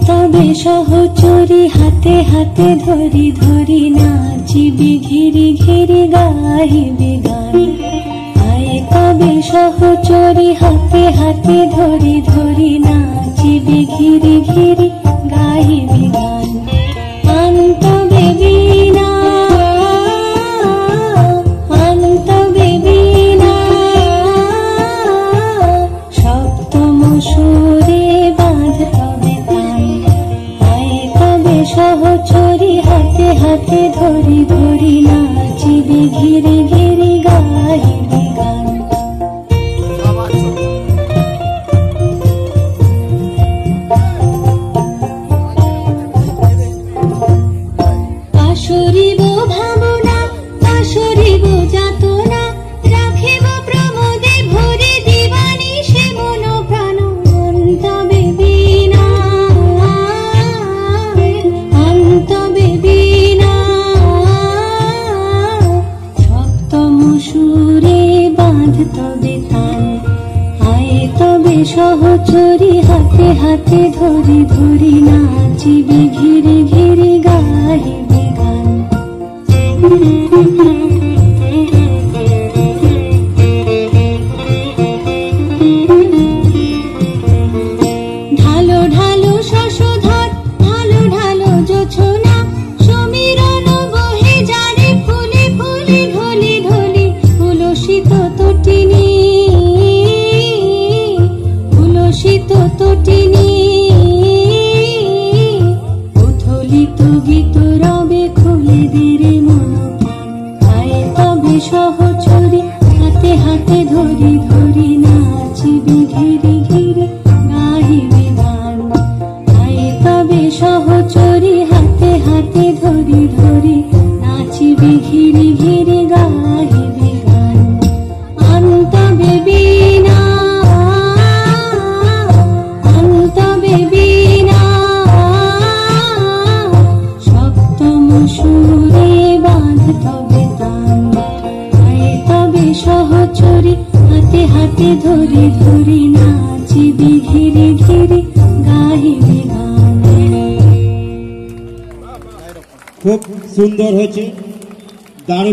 তবে সহচরী হাতে হাতে ধরি ধরি নাচিবি ঘিরি ঘিরি গাহিবি গান। আয়ে তবে সহচরী হাতে হাতে ধরি ধরি নাচিবি ঘিরি ঘিরি গাহিবি গান। আনতবে বীণা আনতবে বীণা সপ্তম সুরে বাঁধ তবে তান। আয়ে তবে সহচরী হাতে হাতে ধরি ধরি নাচিবি ঘিরি ঘিরি গাহিবি গান। পাশরিব ভাবনা পাশরিব যাতনা রাখিব প্রমোদে ভরে দিবানি সে মন প্রাণ। অন্তবে বীণা অন্তবে বীণা সপ্তম সুরে বাঁধ তবে তান। আয়ে তবে সহচরী হাতে হাতে ধরি ধরি নাচিবি ঘিরি ঘিরি গাহিবি গান। ঢালো ঢালো শশধর ঢালো ঢালো জোছনা সমীরণ বহে জারে ফুলে ফুলে ঢলি ঢলি উলসিত তটিনী উলসিত তটিনী উথলিত গীত রবে খুলে দেরে মন প্রাণ। আয়ে তবে সহচরী হাতে হাতে ধরি ধরি নাচিবি ঘিরি ঘিরি গাহিবি গান। আয়ে তবে সহচরী হাতে হাতে ধরি ধরি নাচিবি ঘিরি ঘিরি গাহিবি গান। আনতবে বীণা আনতবে বীণা সপ্তম সুরে বাঁধ তবে তান। আয়ে তবে সহচরী হাতে হাতে ধরি ধরি নাচিবি ঘিরি ঘিরি গাহিবি গান। খুব সুন্দর হয়েছে, দারুণ।